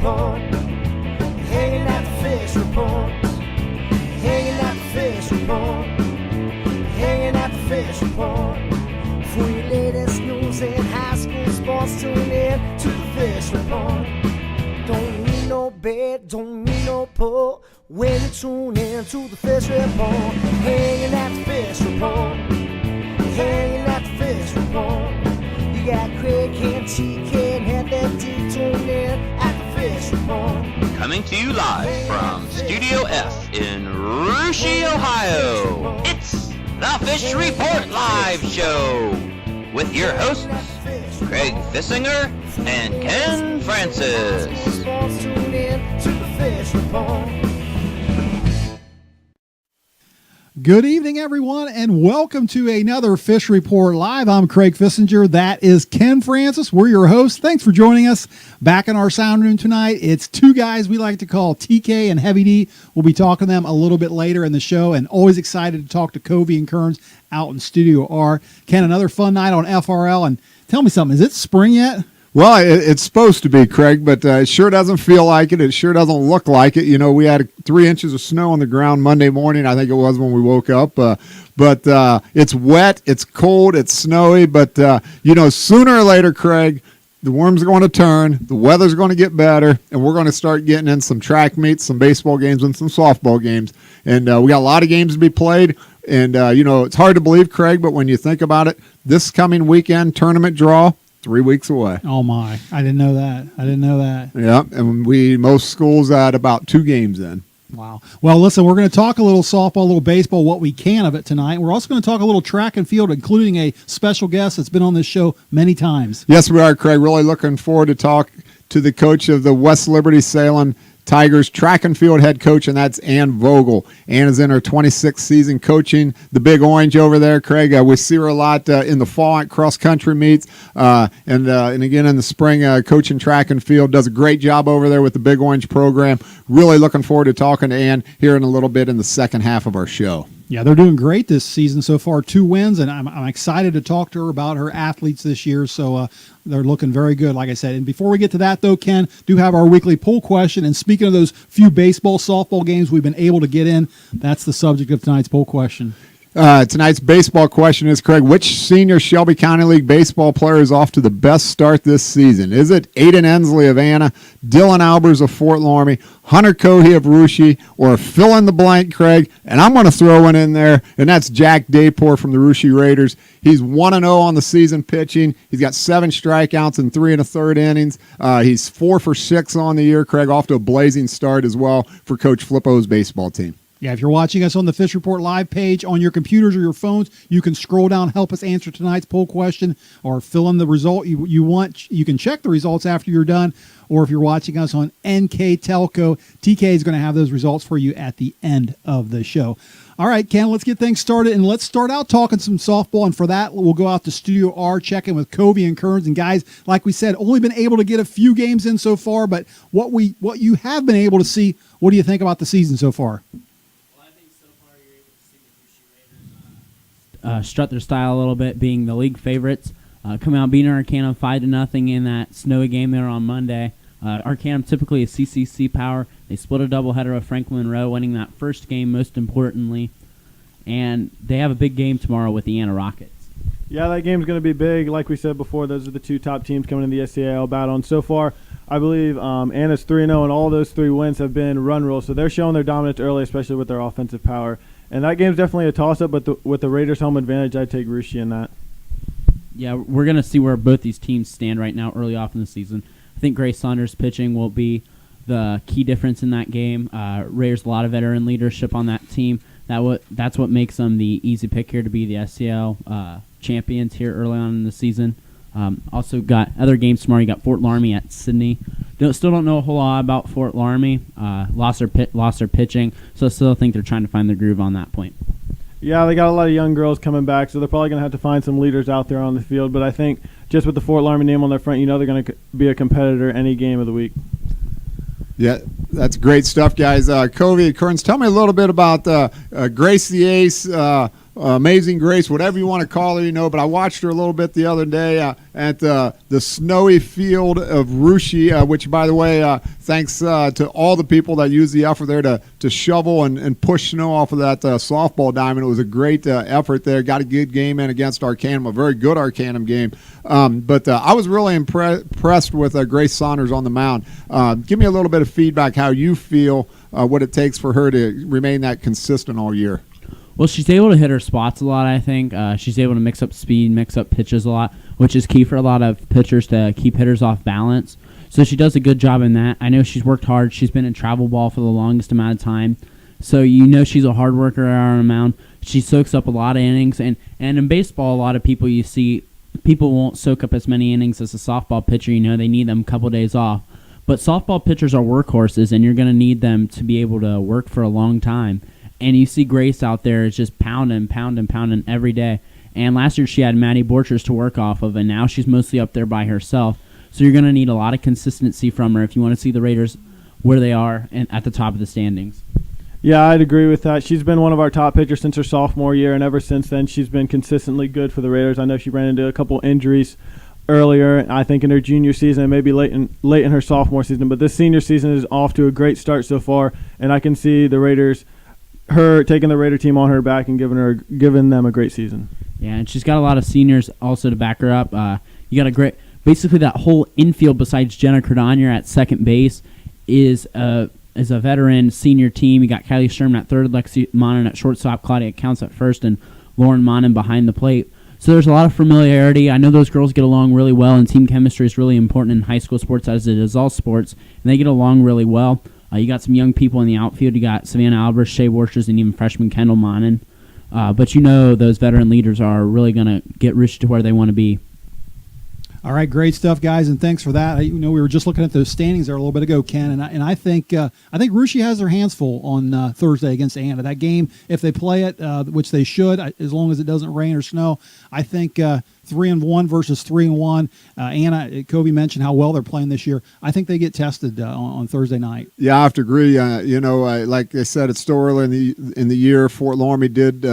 report. Hanging at the fish report. Hanging at the fish report. Hanging at the fish report. For your latest news in high school sports, tune in to the fish report. Don't need no bed, don't need no pull. When you tune in to the fish report. Hanging at the fish report. Hanging at the fish report. You got Craig and TK and Head that D, tune in at the fish report. Coming to you live from Studio F in Russia, Ohio. It's the Fish Report Live Show with your hosts, Craig Fissinger and Ken Francis. Tune in to the fish report. Good evening, everyone, and welcome to another Fish Report Live. I'm Craig Fissinger. That is Ken Francis. We're your hosts. Thanks for joining us. Back in our sound room tonight, it's two guys we like to call TK and Heavy D. We'll be talking to them a little bit later in the show, and always excited to talk to Covey and Kearns out in Studio R. Ken, another fun night on FRL, and tell me something. Is it spring yet? Well, it's supposed to be, Craig, but it sure doesn't feel like it. It sure doesn't look like it. You know, we had 3 inches of snow on the ground Monday morning, I think it was, when we woke up. But it's wet, it's cold, it's snowy. But, sooner or later, Craig, the worms are going to turn, the weather's going to get better, and we're going to start getting in some track meets, some baseball games, and some softball games. And we got a lot of games to be played. And, it's hard to believe, Craig, but when you think about it, this coming weekend tournament draw, 3 weeks away. Oh, my. I didn't know that. Yeah, and most schools at about 2 games in. Wow. Well, listen, we're going to talk a little softball, a little baseball, what we can of it tonight. We're also going to talk a little track and field, including a special guest that's been on this show many times. Yes, we are, Craig. Really looking forward to talk to the coach of the West Liberty-Salem Tigers track and field head coach, and that's Ann Vogel. Ann is in her 26th season coaching the Big Orange over there, Craig. We see her a lot in the fall at cross-country meets, and again in the spring coaching track and field. Does a great job over there with the Big Orange program. Really looking forward to talking to Ann here in a little bit in the second half of our show. Yeah, they're doing great this season so far. 2 wins, and I'm excited to talk to her about her athletes this year. So they're looking very good, like I said. And before we get to that, though, Ken, do have our weekly poll question. And speaking of those few baseball, softball games we've been able to get in, that's the subject of tonight's poll question. Tonight's baseball question is, Craig, which senior Shelby County League baseball player is off to the best start this season? Is it Aiden Ensley of Anna, Dylan Albers of Fort Loramie, Hunter Cohey of Russia, or fill in the blank, Craig? And I'm going to throw one in there, and that's Jack Dayport from the Russia Raiders. He's 1-0 on the season pitching. He's got 7 strikeouts in 3 1/3 innings. He's 4 for 6 on the year, Craig, off to a blazing start as well for Coach Flippo's baseball team. Yeah, if you're watching us on the Fish Report Live page on your computers or your phones, you can scroll down, help us answer tonight's poll question, or fill in the result you want. You can check the results after you're done, or if you're watching us on NK Telco, TK is going to have those results for you at the end of the show. All right, Ken, let's get things started, and let's start out talking some softball, and for that, we'll go out to Studio R, check in with Covey and Kearns. And guys, like we said, only been able to get a few games in so far, but what you have been able to see, what do you think about the season so far? Strut their style a little bit, being the league favorites. Coming out beating Arcanum 5-0 in that snowy game there on Monday. Arcanum typically a CCC power. They split a doubleheader with Franklin Monroe, winning that first game most importantly. And they have a big game tomorrow with the Anna Rockets. Yeah, that game's going to be big. Like we said before, those are the 2 top teams coming in the SCAL battle. And so far, I believe Anna's 3-0, and all those 3 wins have been run rules. So they're showing their dominance early, especially with their offensive power. And that game's definitely a toss-up, but with the Raiders' home advantage, I'd take Russia in that. Yeah, we're going to see where both these teams stand right now early off in the season. I think Grace Saunders' pitching will be the key difference in that game. Raiders a lot of veteran leadership on that team. That's what makes them the easy pick here to be the SCL champions here early on in the season. Also got other games tomorrow. You got Fort Loramie at Sydney. Still don't know a whole lot about Fort Loramie. Lost their pitching, so I still think they're trying to find their groove on that point. Yeah, they got a lot of young girls coming back, so they're probably going to have to find some leaders out there on the field. But I think just with the Fort Loramie name on their front, they're going to be a competitor any game of the week. Yeah, that's great stuff, guys. Covey, Kearns, tell me a little bit about Grace the Ace, Amazing Grace, whatever you want to call her, but I watched her a little bit the other day at the snowy field of Rushi, which, by the way, thanks to all the people that used the effort there to shovel and push snow off of that softball diamond. It was a great effort there. Got a good game in against Arcanum, a very good Arcanum game. But I was really impressed with Grace Saunders on the mound. Give me a little bit of feedback how you feel, what it takes for her to remain that consistent all year. Well, she's able to hit her spots a lot, I think. She's able to mix up speed, mix up pitches a lot, which is key for a lot of pitchers to keep hitters off balance. So she does a good job in that. I know she's worked hard. She's been in travel ball for the longest amount of time. So she's a hard worker on the mound. She soaks up a lot of innings. And in baseball, a lot of people people won't soak up as many innings as a softball pitcher. They need them a couple days off. But softball pitchers are workhorses, and you're going to need them to be able to work for a long time. And you see Grace out there is just pounding every day. And last year she had Maddie Borchers to work off of, and now she's mostly up there by herself. So you're going to need a lot of consistency from her if you want to see the Raiders where they are and at the top of the standings. Yeah, I'd agree with that. She's been one of our top pitchers since her sophomore year, and ever since then she's been consistently good for the Raiders. I know she ran into a couple injuries earlier, I think in her junior season, maybe late in her sophomore season, but this senior season is off to a great start so far, and I can see the Raiders, her taking the Raider team on her back and giving them a great season. Yeah, and she's got a lot of seniors also to back her up. You got basically that whole infield besides Jenna Cardonier at second base is a veteran senior team. You got Kylie Sherman at third, Lexi Monin at shortstop, Claudia Counts at first, and Lauren Monin behind the plate. So there's a lot of familiarity. I know those girls get along really well, and team chemistry is really important in high school sports as it is all sports, and they get along really well. You got some young people in the outfield. You got Savannah Albers, Shea Borchers, and even freshman Kendall Monin. But those veteran leaders are really going to get Rush to where they want to be. All right, great stuff, guys, and thanks for that. We were just looking at those standings there a little bit ago, Ken, and I think Rushi has their hands full on Thursday against Anna. That game, if they play it, which they should, as long as it doesn't rain or snow, I think 3-1 versus 3-1. Anna, Kobe mentioned how well they're playing this year. I think they get tested on Thursday night. Yeah, I have to agree. Like I said, it's still early in the year. Fort Loramie did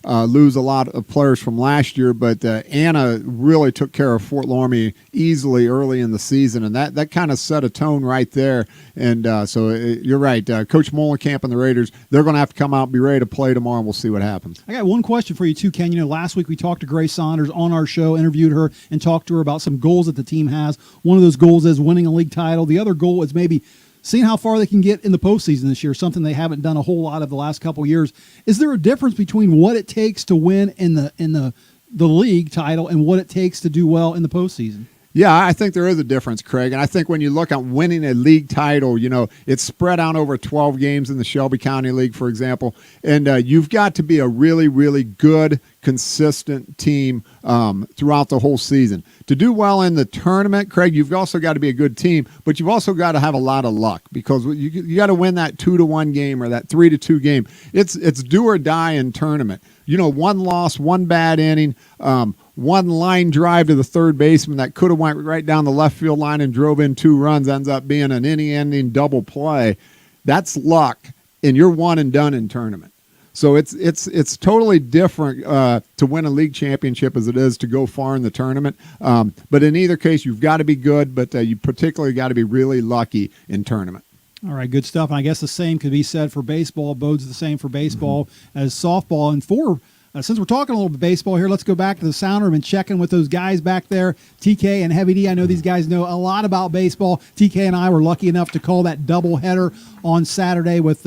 lose a lot of players from last year, but Anna really took care of Fort Loramie easily early in the season, and that kind of set a tone right there. And so you're right. Coach Molenkamp and the Raiders, they're going to have to come out and be ready to play tomorrow, and we'll see what happens. I got one question for you, too, Ken. Last week we talked to Grace Saunders on our show, interviewed her, and talked to her about some goals that the team has. One of those goals is winning a league title. The other goal is maybe seeing how far they can get in the postseason this year, something they haven't done a whole lot of the last couple of years. Is there a difference between what it takes to win in the league title and what it takes to do well in the postseason? Yeah, I think there is a difference, Craig. And I think when you look at winning a league title, it's spread out over 12 games in the Shelby County League, for example. And you've got to be a really, really good, consistent team throughout the whole season. To do well in the tournament, Craig, you've also got to be a good team, but you've also got to have a lot of luck because you got to win that 2-1 game or that 3-2 game. It's do or die in tournament. One loss, one bad inning, one line drive to the third baseman that could have went right down the left field line and drove in 2 runs ends up being an inning-ending double play. That's luck, and you're one and done in tournament. So it's totally different to win a league championship as it is to go far in the tournament. But in either case, you've got to be good, but you particularly got to be really lucky in tournament. All right, good stuff. And I guess the same could be said for baseball. Bodes the same for baseball as softball. And since we're talking a little bit baseball here, let's go back to the sound room and check in with those guys back there, TK and Heavy D. I know these guys know a lot about baseball. TK and I were lucky enough to call that doubleheader on Saturday with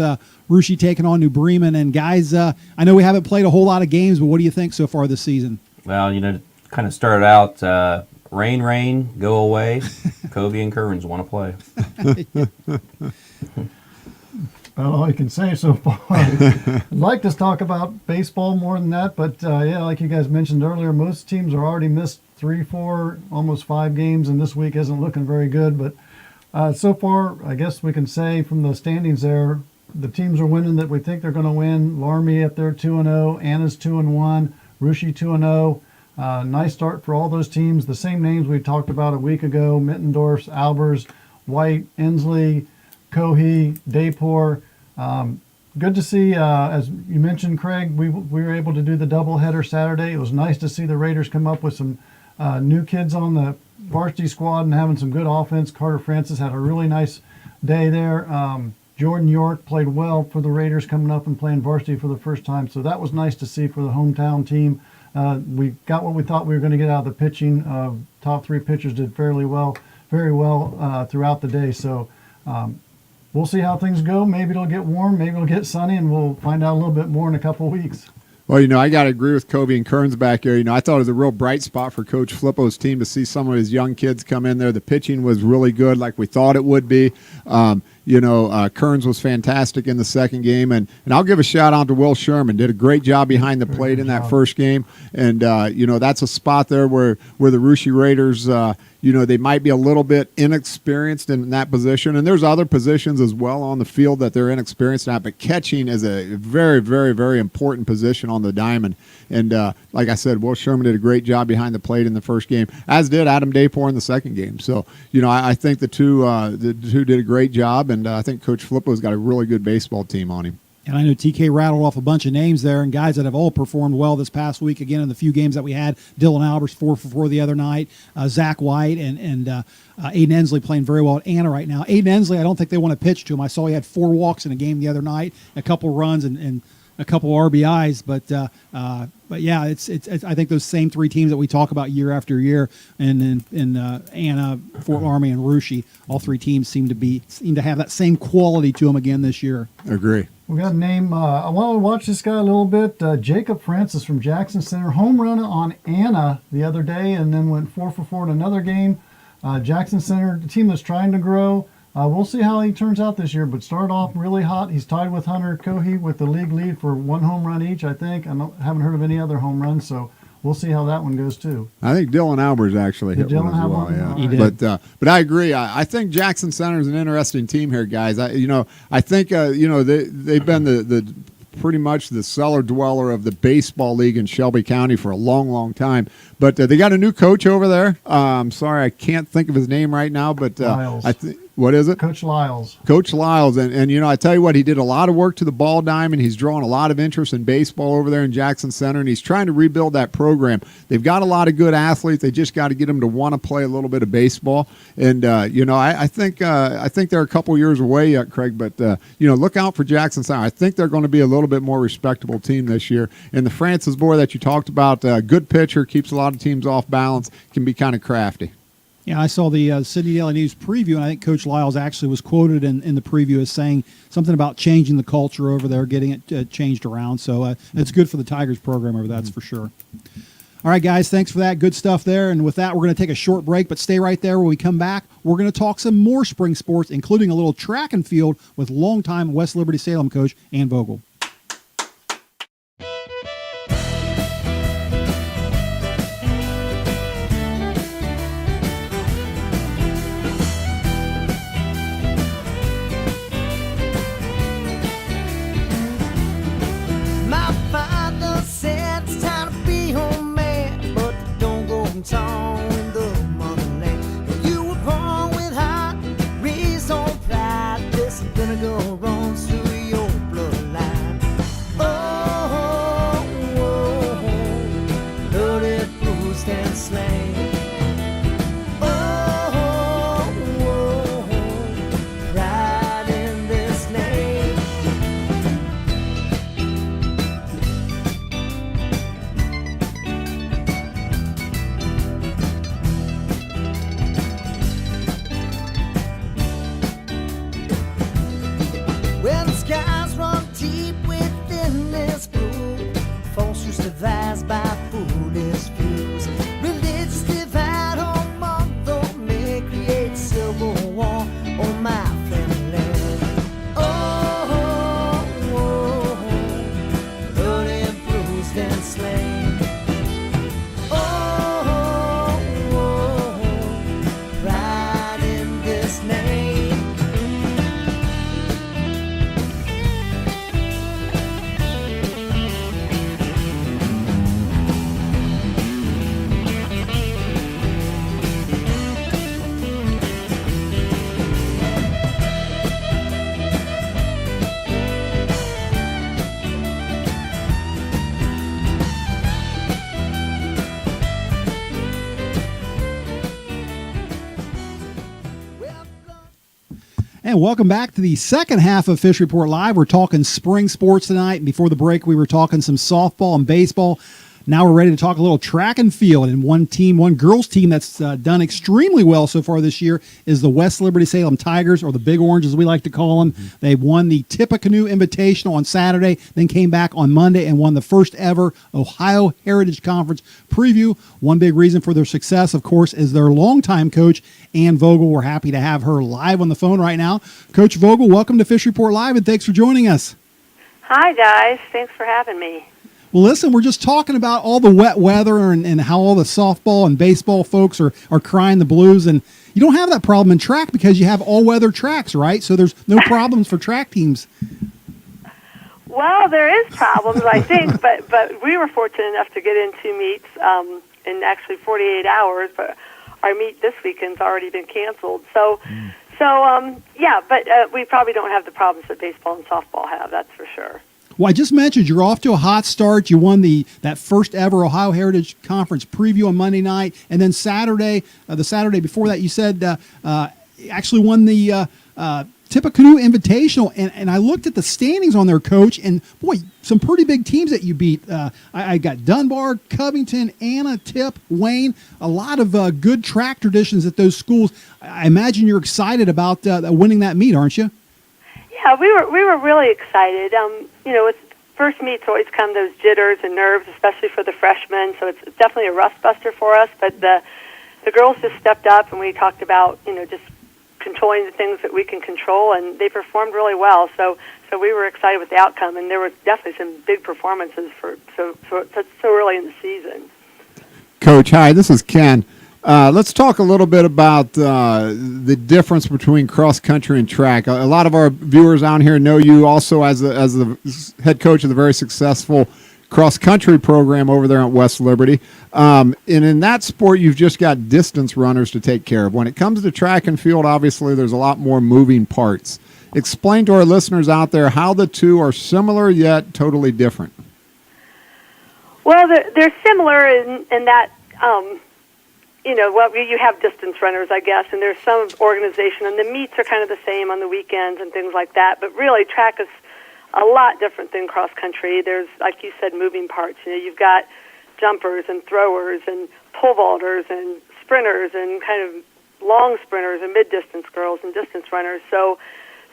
Rushi taking on New Bremen. And guys, I know we haven't played a whole lot of games, but what do you think so far this season? Well, kind of started out rain, go away. Kobe and Kerwins want to play. Well, all I can say so far. I'd like to talk about baseball more than that, but like you guys mentioned earlier, most teams are already missed 3, 4, almost 5 games, and this week isn't looking very good. But so far, I guess we can say from the standings there, the teams are winning that we think they're going to win. Loramie up there 2-0, Anna's 2-1, Rushi 2-0. Nice start for all those teams. The same names we talked about a week ago: Mittendorf, Albers, White, Inslee, Cohee, Dayport. good to see, as you mentioned, Craig, we were able to do the doubleheader Saturday. It was nice to see the Raiders come up with some new kids on the varsity squad and having some good offense. Carter Francis had a really nice day there. Jordan York played well for the Raiders coming up and playing varsity for the first time. So that was nice to see for the hometown team. We got what we thought we were going to get out of the pitching. Top three pitchers did very well throughout the day. So we'll see how things go. Maybe it'll get warm, maybe it'll get sunny, and we'll find out a little bit more in a couple of weeks. Well, I got to agree with Kobe and Kearns back there. I thought it was a real bright spot for Coach Flippo's team to see some of his young kids come in there. The pitching was really good, like we thought it would be. Kearns was fantastic in the second game, and I'll give a shout out to Will Sherman. Did a great job behind the plate in that first game, and that's a spot there where the Russia Raiders, they might be a little bit inexperienced in that position, and there's other positions as well on the field that they're inexperienced at. But catching is a very, very, very important position on the diamond, and like I said, Will Sherman did a great job behind the plate in the first game, as did Adam Daypore in the second game. So I think the two did a great job. And I think Coach Flippo's got a really good baseball team on him. And I know TK rattled off a bunch of names there and guys that have all performed well this past week. Again, in the few games that we had, Dylan Albers 4 for 4 the other night, Zach White and Aiden Ensley playing very well at Anna right now. Aiden Ensley, I don't think they want to pitch to him. I saw he had 4 walks in a game the other night, a couple runs and a couple RBIs, but yeah, it's I think those same 3 teams that we talk about year after year, and in Anna, Fort Laramie, and Russia, all 3 teams seem to have that same quality to them again this year. Agree. We got a name. I want to watch this guy a little bit. Jacob Francis from Jackson Center, home run on Anna the other day, and then went 4 for 4 in another game. Jackson Center, the team that's trying to grow. We'll see how he turns out this year, but started off really hot. He's tied with Hunter Cohey with the league lead for 1 home run each, I think. I haven't heard of any other home runs, so we'll see how that one goes too. I think Dylan Albers actually hit one as well. Yeah, he did. But I agree. I think Jackson Center is an interesting team here, guys. I think they've been the pretty much the cellar dweller of the baseball league in Shelby County for a long, long time. But they got a new coach over there. I'm sorry, I can't think of his name right now. But I think. What is it? Coach Lyles. Coach Lyles. And I tell you what, he did a lot of work to the ball diamond. He's drawing a lot of interest in baseball over there in Jackson Center, and he's trying to rebuild that program. They've got a lot of good athletes. They just got to get them to want to play a little bit of baseball. And, I think they're a couple years away yet, Craig, but, look out for Jackson Center. I think they're going to be a little bit more respectable team this year. And the Francis boy that you talked about, good pitcher, keeps a lot of teams off balance, can be kind of crafty. Yeah, I saw the Sydney Daily News preview, and I think Coach Lyles actually was quoted in the preview as saying something about changing the culture over there, getting it changed around. So it's good for the Tigers program over there, that's for sure. All right, guys, thanks for that. Good stuff there. And with that, we're going to take a short break, but stay right there. When we come back, we're going to talk some more spring sports, including a little track and field with longtime West Liberty-Salem coach Ann Vogel. And welcome back to the second half of Fish Report Live. We're talking spring sports tonight. And before the break, we were talking some softball and baseball. Now we're ready to talk a little track and field. And one girls team that's done extremely well so far this year is the West Liberty-Salem Tigers, or the Big Orange as we like to call them. They won the Tippecanoe Invitational on Saturday, then came back on Monday and won the first ever Ohio Heritage Conference preview. One big reason for their success, of course, is their longtime coach, Ann Vogel. We're happy to have her live on the phone right now. Coach Vogel, welcome to Fish Report Live, and thanks for joining us. Hi, guys. Thanks for having me. Well, listen, we're just talking about all the wet weather and how all the softball and baseball folks are crying the blues. And you don't have that problem in track because you have all-weather tracks, right? So there's no problems for track teams. Well, there is problems, I think, but we were fortunate enough to get in 2 meets in actually 48 hours. But our meet this weekend's already been canceled. So we probably don't have the problems that baseball and softball have, that's for sure. Well, I just mentioned you're off to a hot start. You won that first ever Ohio Heritage Conference preview on Monday night, and then Saturday, the Saturday before that, you said actually won the Tippecanoe Invitational. And I looked at the standings on their coach, and boy, some pretty big teams that you beat. I got Dunbar, Covington, Anna, Tip, Wayne. A lot of good track traditions at those schools. I imagine you're excited about winning that meet, aren't you? Yeah, we were really excited. With first meets always come those jitters and nerves, especially for the freshmen. So it's definitely a rust buster for us. But the girls just stepped up, and we talked about just controlling the things that we can control, and they performed really well. So we were excited with the outcome, and there were definitely some big performances for so early in the season. Coach, hi, this is Ken. Let's talk a little bit about the difference between cross country and track. A lot of our viewers out here know you also as the head coach of the very successful cross country program over there at West Liberty. And in that sport, you've just got distance runners to take care of. When it comes to track and field, obviously, there's a lot more moving parts. Explain to our listeners out there how the two are similar yet totally different. Well, they're similar in that. You have distance runners, I guess, and there's some organization, and the meets are kind of the same on the weekends and things like that. But really, track is a lot different than cross country. There's, like you said, moving parts. You've got jumpers and throwers and pole vaulters and sprinters and kind of long sprinters and mid-distance girls and distance runners. So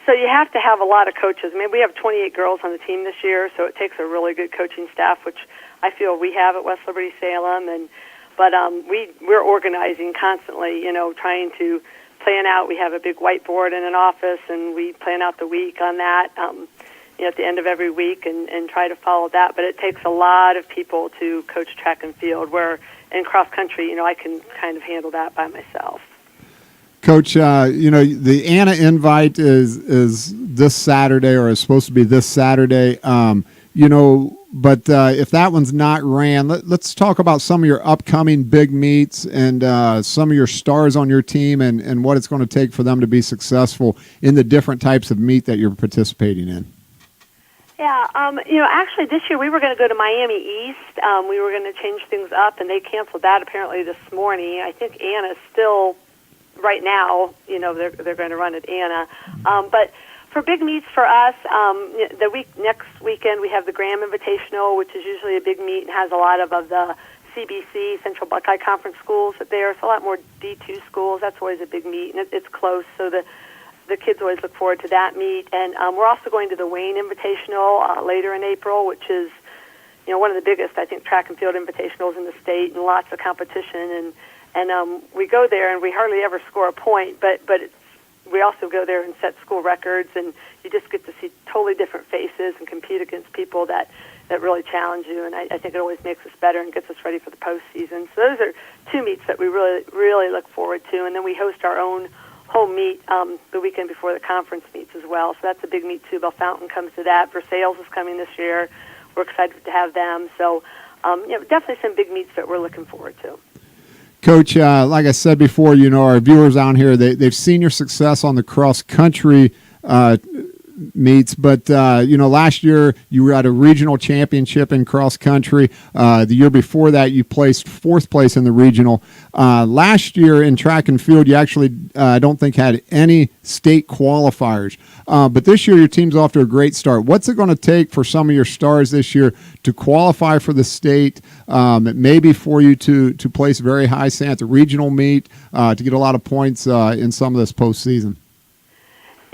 you have to have a lot of coaches. I mean, we have 28 girls on the team this year, so it takes a really good coaching staff, which I feel we have at West Liberty-Salem. But we're organizing constantly, trying to plan out. We have a big whiteboard in an office, and we plan out the week on that, at the end of every week and try to follow that. But it takes a lot of people to coach track and field, where in cross country, I can kind of handle that by myself. Coach, the Anna invite is this Saturday, or is supposed to be this Saturday. But if that one's not ran, let's talk about some of your upcoming big meets and some of your stars on your team and what it's going to take for them to be successful in the different types of meet that you're participating in. Yeah, actually this year we were going to go to Miami East. We were going to change things up, and they canceled that apparently this morning. I think Anna's still, right now, they're going to run at Anna. But for big meets for us, next weekend we have the Graham Invitational, which is usually a big meet and has a lot of the CBC, Central Buckeye Conference schools there. It's a lot more D2 schools. That's always a big meet, and it's close, so the kids always look forward to that meet. And we're also going to the Wayne Invitational later in April, which is one of the biggest, I think, track and field invitationals in the state, and lots of competition. And we go there, and we hardly ever score a point, but we also go there and set school records, and you just get to see totally different faces and compete against people that really challenge you. And I think it always makes us better and gets us ready for the postseason. So those are two meets that we really, really look forward to. And then we host our own home meet the weekend before the conference meets as well. So that's a big meet, too. Bell Fountain comes to that. Versailles is coming this year. We're excited to have them. So definitely some big meets that we're looking forward to. Coach, like I said before, our viewers out here, they've seen your success on the cross-country meets, but last year you were at a regional championship in cross country. The year before that, you placed 4th place in the regional. Last year in track and field, you actually I don't think had any state qualifiers. But this year, your team's off to a great start. What's it going to take for some of your stars this year to qualify for the state, maybe for you to place very high at the regional meet, to get a lot of points in some of this postseason?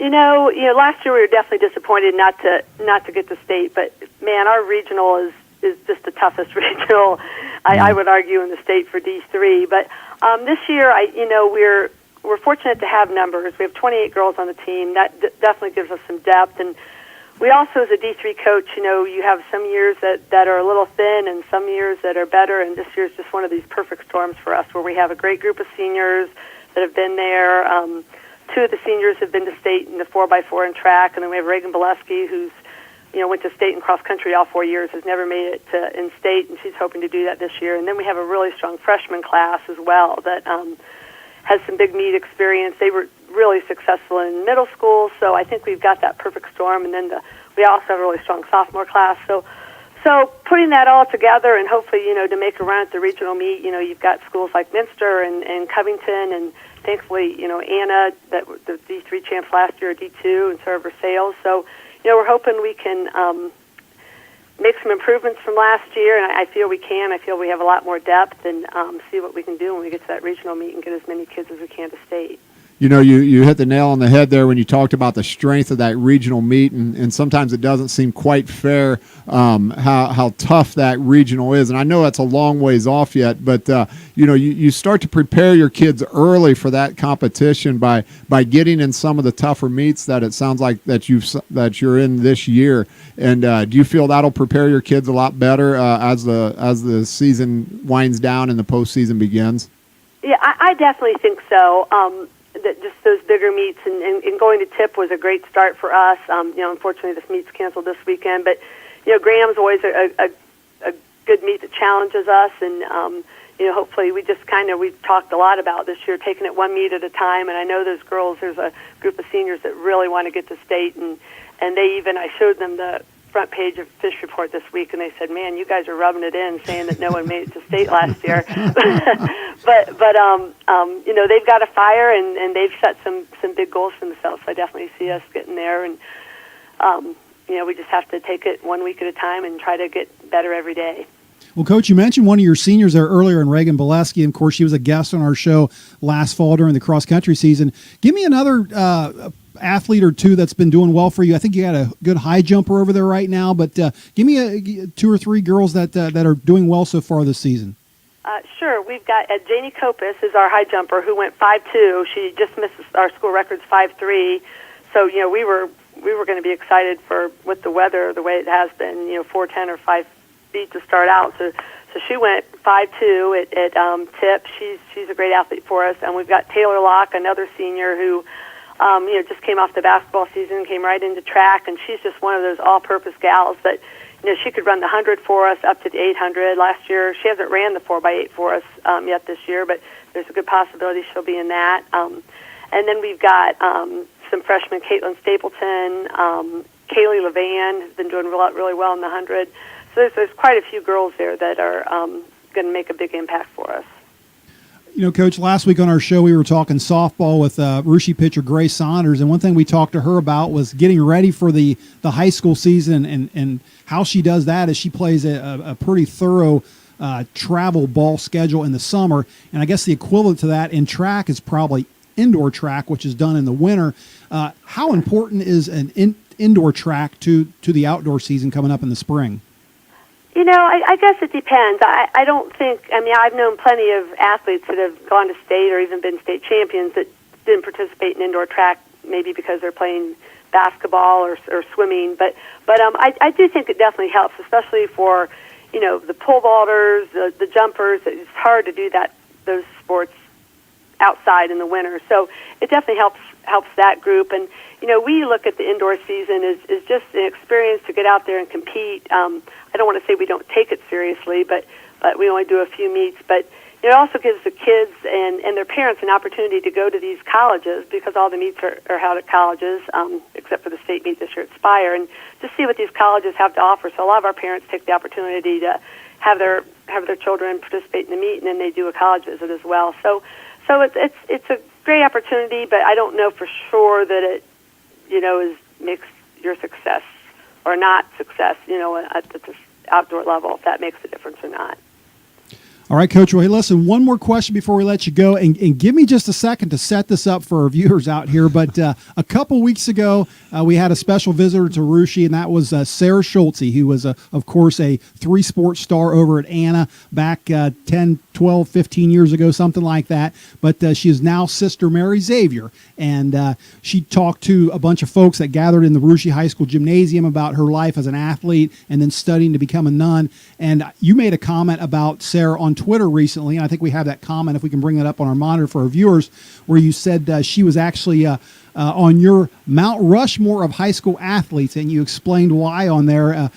Last year we were definitely disappointed not to get the state, but man, our regional is just the toughest regional, I would argue, in the state for D3. But this year, we're fortunate to have numbers. We have 28 girls on the team. That definitely gives us some depth. And we also, as a D3 coach, you have some years that are a little thin and some years that are better. And this year is just one of these perfect storms for us, where we have a great group of seniors that have been there. 2 of the seniors have been to state in the 4x4 in track. And then we have Reagan Bolesky, who's went to state in cross country all 4 years, has never made it to in state, and she's hoping to do that this year. And then we have a really strong freshman class as well that has some big meet experience. They were really successful in middle school, so I think we've got that perfect storm. And then we also have a really strong sophomore class. So putting that all together, and hopefully, to make a run at the regional meet, you've got schools like Minster and Covington, and thankfully, Anna, that the D3 champs last year, D2, and so are Versailles. So, we're hoping we can make some improvements from last year, and I feel we can. I feel we have a lot more depth, and see what we can do when we get to that regional meet and get as many kids as we can to state. You hit the nail on the head there when you talked about the strength of that regional meet, and sometimes it doesn't seem quite fair how tough that regional is. And I know that's a long ways off yet, but you start to prepare your kids early for that competition by getting in some of the tougher meets that it sounds like that you're in this year. And do you feel that'll prepare your kids a lot better as the season winds down and the postseason begins? Yeah, I definitely think so. That just those bigger meets and going to TIP was a great start for us. Unfortunately, this meet's canceled this weekend, but Graham's always a good meet that challenges us, and hopefully we've talked a lot about this year, taking it one meet at a time. And I know there's a group of seniors that really want to get to state, and I showed them the front page of Fish Report this week, and they said, "Man, you guys are rubbing it in, saying that no one made it to state last year." but they've got a fire, and they've set some big goals for themselves. So I definitely see us getting there, and we just have to take it 1 week at a time and try to get better every day. Well, Coach, you mentioned one of your seniors there earlier in Reagan Bolesky. Of course, she was a guest on our show last fall during the cross-country season. Give me another athlete or two that's been doing well for you. I think you got a good high jumper over there right now, but give me 2 or 3 girls that are doing well so far this season. Sure. We've got Janie Kopis is our high jumper who went 5.2. She just missed our school record's 5.3. So, we were going to be excited with the weather the way it has been, 4.10 or 5 feet to start out. So she went 5.2 at TIP. She's a great athlete for us. And we've got Taylor Locke, another senior who just came off the basketball season, came right into track, and she's just one of those all-purpose gals that, she could run the 100 for us up to the 800. Last year, she hasn't ran the 4x8 for us yet this year, but there's a good possibility she'll be in that. And then we've got some freshmen, Caitlin Stapleton, Kaylee Levan has been doing really well in the 100. So there's quite a few girls there that are going to make a big impact for us. Coach, last week on our show, we were talking softball with Russia pitcher Grace Saunders, and one thing we talked to her about was getting ready for the high school season, and how she does that is she plays a pretty thorough travel ball schedule in the summer, and I guess the equivalent to that in track is probably indoor track, which is done in the winter. How important is an indoor track to the outdoor season coming up in the spring? I guess it depends. I don't think, I've known plenty of athletes that have gone to state or even been state champions that didn't participate in indoor track, maybe because they're playing basketball or swimming. But I do think it definitely helps, especially for, the pole vaulters, the jumpers. It's hard to do those sports outside in the winter. So it definitely helps that group. And, we look at the indoor season as just an experience to get out there and compete. I don't want to say we don't take it seriously, but we only do a few meets. But, it also gives the kids and their parents an opportunity to go to these colleges, because all the meets are held at colleges, except for the state meet this year at Spire, and just see what these colleges have to offer. So a lot of our parents take the opportunity to have their children participate in the meet, and then they do a college visit as well. So it's a great opportunity, but I don't know for sure that it, makes your success or not success, at the outdoor level, if that makes a difference or not. All right, Coach. Well, hey, listen, one more question before we let you go, and give me just a second to set this up for our viewers out here. But a couple weeks ago, we had a special visitor to Russia, and that was Sarah Schultze, who was, of course, a three-sport star over at Anna back 10, 12, 15 years ago, something like that. But she is now Sister Mary Xavier, and she talked to a bunch of folks that gathered in the Russia High School gymnasium about her life as an athlete and then studying to become a nun. And you made a comment about Sarah on Twitter recently, and I think we have that comment, if we can bring that up on our monitor for our viewers, where you said she was actually on your Mount Rushmore of high school athletes, and you explained why on there.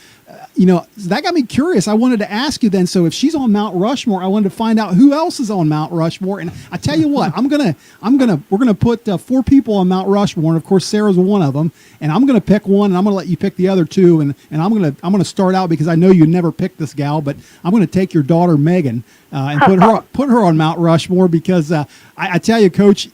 That got me curious. I wanted to ask you then, so if she's on Mount Rushmore, I wanted to find out who else is on Mount Rushmore. And I tell you what, we're gonna put 4 people on Mount Rushmore, and of course Sarah's one of them. And I'm gonna pick one, and I'm gonna let you pick the other 2. And I'm gonna start out, because I know you never picked this gal, but I'm gonna take your daughter Megan and put her on Mount Rushmore, because I tell you, Coach,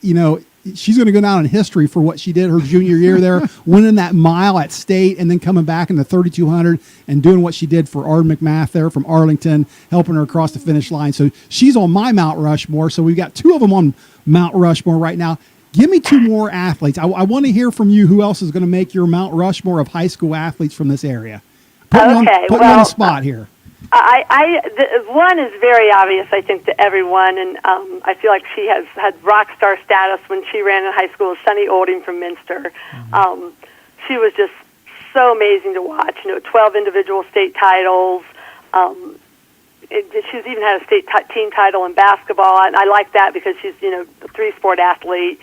she's going to go down in history for what she did her junior year there, winning that mile at state and then coming back in the 3,200 and doing what she did for Arden McMath there from Arlington, helping her across the finish line. So she's on my Mount Rushmore. So we've got 2 of them on Mount Rushmore right now. Give me 2 more athletes. I want to hear from you who else is going to make your Mount Rushmore of high school athletes from this area. Put me on the spot here. One is very obvious, I think, to everyone, and I feel like she has had rock star status when she ran in high school. Sunny Olding from Minster. She was just so amazing to watch. 12 individual state titles. She's even had a state team title in basketball, and I like that because she's a 3-sport athlete.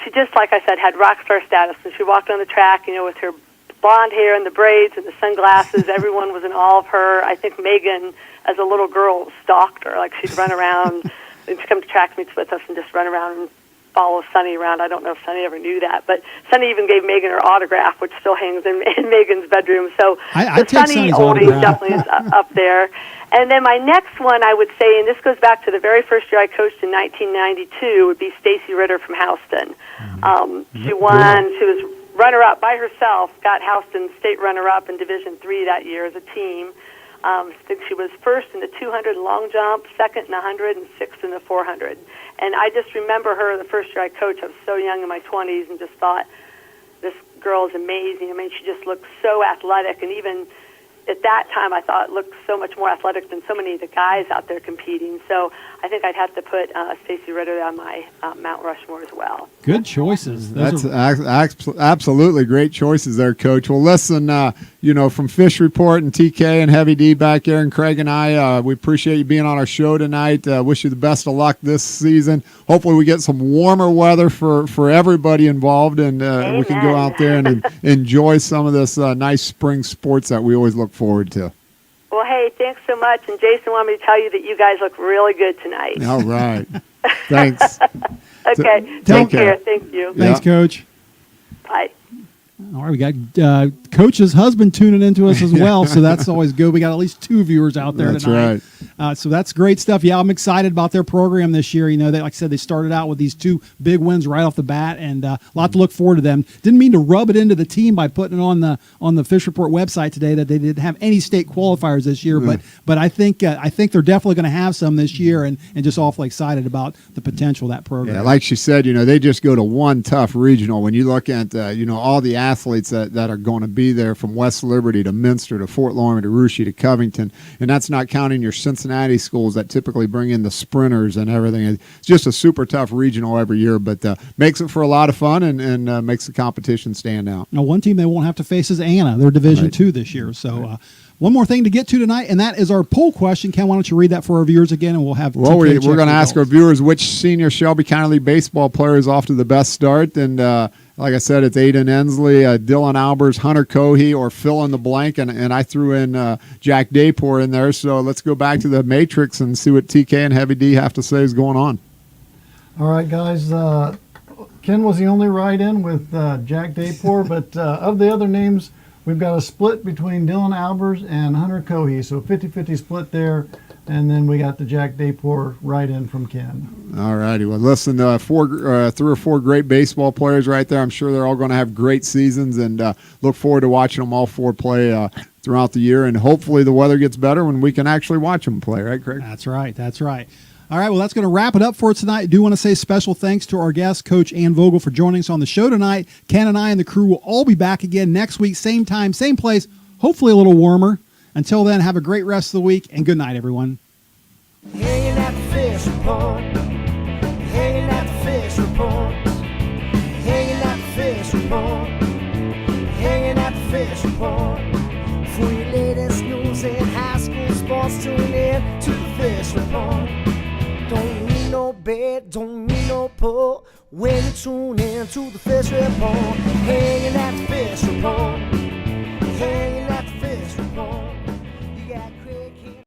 She just, like I said, had rock star status when she walked on the track. With her blonde hair and the braids and the sunglasses, everyone was in awe of her. I think Megan, as a little girl, stalked her. Like, she'd run around and she'd come to track meets with us and just run around and follow Sunny around. I don't know if Sunny ever knew that, but Sunny even gave Megan her autograph, which still hangs in Megan's bedroom. So Sunny Olding definitely is up there. And then my next one, I would say, and this goes back to the very first year I coached in 1992, would be Stacy Ritter from Houston. She won. She was runner-up by herself, got Houston state runner-up in Division III that year as a team. I think she was first in the 200 long jump, second in the 100, and sixth in the 400. And I just remember her the first year I coached. I was so young, in my 20s, and just thought, this girl is amazing. I mean, she just looked so athletic, and even at that time, I thought looked so much more athletic than so many of the guys out there competing. So I think I'd have to put Stacy Ritter on my Mount Rushmore as well. Good choices. That's absolutely great choices there, Coach. Well, listen, from Fish Report and TK and Heavy D back there, and Craig and I, we appreciate you being on our show tonight. Wish you the best of luck this season. Hopefully we get some warmer weather for everybody involved, and we can go out there and enjoy some of this nice spring sports that we always look forward to. Well, hey, thanks so much. And Jason wanted me to tell you that you guys look really good tonight. All right. Thanks. Okay. Take care. Thank you. Thanks, Coach. Bye. All right, we got Coach's husband tuning into us as well, so that's always good. We got at least 2 viewers out there tonight. Right. So that's great stuff. Yeah, I'm excited about their program this year. They, like I said, they started out with these 2 big wins right off the bat, and a lot to look forward to them. Didn't mean to rub it into the team by putting it on the Fish Report website today that they didn't have any state qualifiers this year, but I think they're definitely going to have some this year, and just awfully excited about the potential of that program. Yeah, like she said, they just go to one tough regional. When you look at all the athletes that are going to be there from West Liberty to Minster to Fort Loramie to Russia to Covington, and that's not counting your Cincinnati schools that typically bring in the sprinters and everything. It's just a super tough regional every year, but makes it for a lot of fun and makes the competition stand out. Now, one team they won't have to face is Anna. They're Division II this year, so One more thing to get to tonight, and that is our poll question. Ken, why don't you read that for our viewers again, and we'll have Well, TK we're check going to ask our results. viewers which senior Shelby County League baseball player is off to the best start. And like I said, it's Aiden Ensley, Dylan Albers, Hunter Cohey, or fill in the blank. And I threw in Jack Daypor in there. So let's go back to the matrix and see what TK and Heavy D have to say is going on. All right, guys. Ken was the only write-in with Jack Daypor, but of the other names, we've got a split between Dylan Albers and Hunter Cohey, so 50-50 split there. And then we got the Jack Daypor write-in from Ken. All righty. Well, listen, 3 or 4 great baseball players right there. I'm sure they're all going to have great seasons, and look forward to watching them all 4 play throughout the year. And hopefully the weather gets better when we can actually watch them play, right, Craig? That's right. That's right. All right, well, that's going to wrap it up for tonight. I do want to say special thanks to our guest, Coach Ann Vogel, for joining us on the show tonight. Ken and I and the crew will all be back again next week, same time, same place, hopefully a little warmer. Until then, have a great rest of the week, and good night, everyone. Hanging at the fishing pond, hanging at the fishing pond, hanging at the fishing pond, hanging at the fishing pond. For your latest news in high school sports, tune in to the fishing pond. Don't need no bed, don't need no pole when you tune in to the fishing pond. Hey,